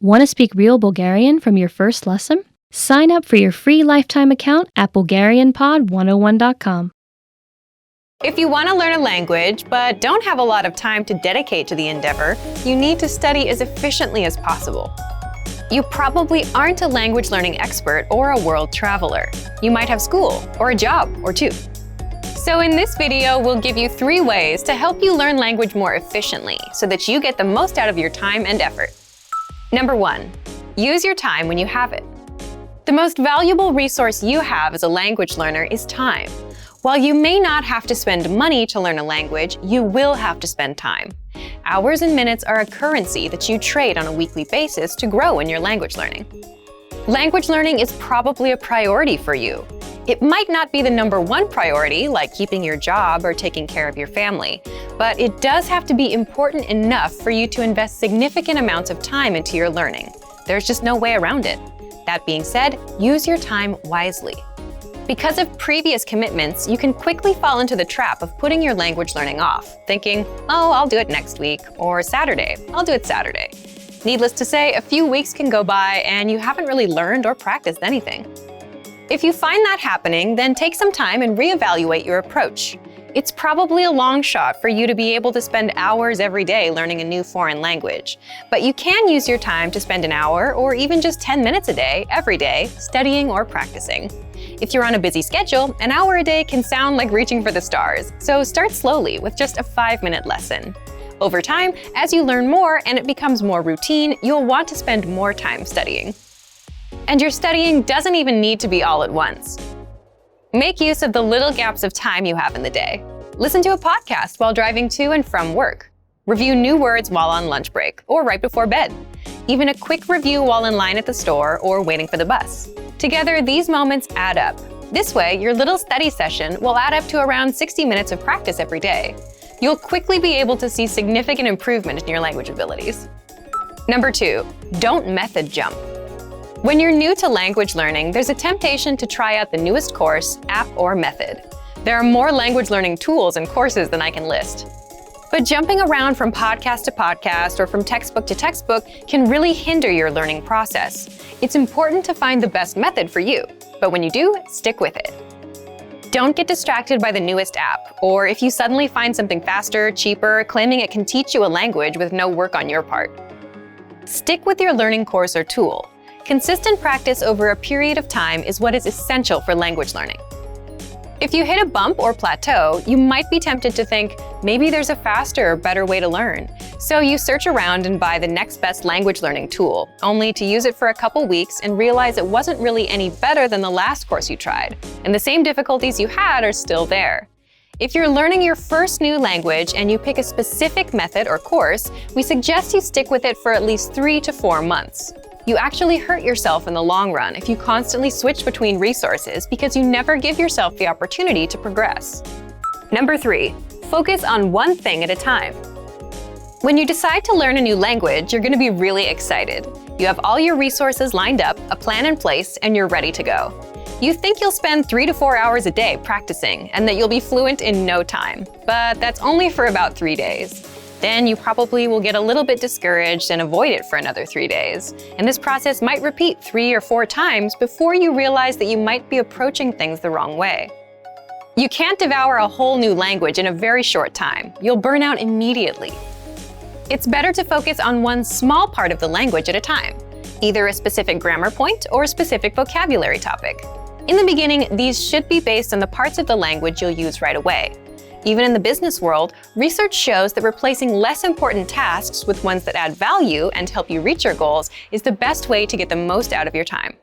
Want to speak real Bulgarian from your first lesson? Sign up for your free lifetime account at BulgarianPod101.com. If you want to learn a language but don't have a lot of time to dedicate to the endeavor, you need to study as efficiently as possible. You probably aren't a language learning expert or a world traveler. You might have school or a job or two. So in this video, we'll give you 3 ways to help you learn language more efficiently so that you get the most out of your time and effort. Number 1, use your time when you have it. The most valuable resource you have as a language learner is time. While you may not have to spend money to learn a language, you will have to spend time. Hours and minutes are a currency that you trade on a weekly basis to grow in your language learning. Language learning is probably a priority for you. It might not be the number 1 priority, like keeping your job or taking care of your family, but it does have to be important enough for you to invest significant amounts of time into your learning. There's just no way around it. That being said, use your time wisely. Because of previous commitments, you can quickly fall into the trap of putting your language learning off, thinking, oh, I'll do it next week, or Saturday, I'll do it Saturday. Needless to say, a few weeks can go by and you haven't really learned or practiced anything. If you find that happening, then take some time and reevaluate your approach. It's probably a long shot for you to be able to spend hours every day learning a new foreign language, but you can use your time to spend an hour or even just 10 minutes a day, every day, studying or practicing. If you're on a busy schedule, an hour a day can sound like reaching for the stars, so start slowly with just a 5-minute lesson. Over time, as you learn more and it becomes more routine, you'll want to spend more time studying. And your studying doesn't even need to be all at once. Make use of the little gaps of time you have in the day. Listen to a podcast while driving to and from work. Review new words while on lunch break or right before bed. Even a quick review while in line at the store or waiting for the bus. Together, these moments add up. This way, your little study session will add up to around 60 minutes of practice every day. You'll quickly be able to see significant improvement in your language abilities. Number 2, don't method jump. When you're new to language learning, there's a temptation to try out the newest course, app, or method. There are more language learning tools and courses than I can list. But jumping around from podcast to podcast or from textbook to textbook can really hinder your learning process. It's important to find the best method for you, but when you do, stick with it. Don't get distracted by the newest app, or if you suddenly find something faster, cheaper, claiming it can teach you a language with no work on your part. Stick with your learning course or tool. Consistent practice over a period of time is what is essential for language learning. If you hit a bump or plateau, you might be tempted to think, maybe there's a faster or better way to learn. So you search around and buy the next best language learning tool, only to use it for a couple weeks and realize it wasn't really any better than the last course you tried, and the same difficulties you had are still there. If you're learning your first new language and you pick a specific method or course, we suggest you stick with it for at least 3 to 4 months. You actually hurt yourself in the long run if you constantly switch between resources because you never give yourself the opportunity to progress. Number 3, focus on one thing at a time. When you decide to learn a new language, you're going to be really excited. You have all your resources lined up, a plan in place, and you're ready to go. You think you'll spend 3 to 4 hours a day practicing and that you'll be fluent in no time, but that's only for about 3 days. Then you probably will get a little bit discouraged and avoid it for another 3 days. And this process might repeat 3 or 4 times before you realize that you might be approaching things the wrong way. You can't devour a whole new language in a very short time. You'll burn out immediately. It's better to focus on one small part of the language at a time, either a specific grammar point or a specific vocabulary topic. In the beginning, these should be based on the parts of the language you'll use right away. Even in the business world, research shows that replacing less important tasks with ones that add value and help you reach your goals is the best way to get the most out of your time.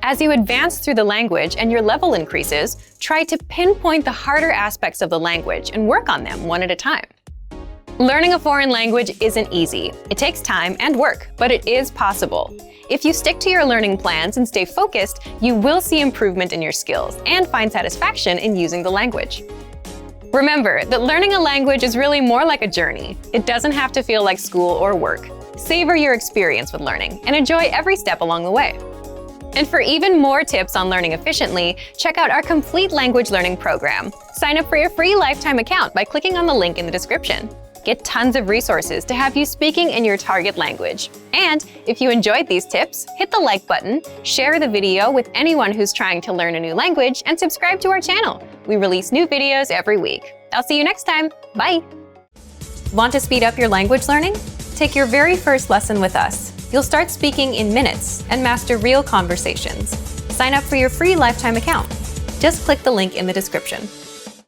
As you advance through the language and your level increases, try to pinpoint the harder aspects of the language and work on them one at a time. Learning a foreign language isn't easy. It takes time and work, but it is possible. If you stick to your learning plans and stay focused, you will see improvement in your skills and find satisfaction in using the language. Remember that learning a language is really more like a journey. It doesn't have to feel like school or work. Savor your experience with learning and enjoy every step along the way. And for even more tips on learning efficiently, check out our complete language learning program. Sign up for your free lifetime account by clicking on the link in the description. get tons of resources to have you speaking in your target language. And if you enjoyed these tips, hit the like button, share the video with anyone who's trying to learn a new language, and subscribe to our channel. We release new videos every week. I'll see you next time. Bye! Want to speed up your language learning? Take your very first lesson with us. You'll start speaking in minutes and master real conversations. Sign up for your free lifetime account. Just click the link in the description.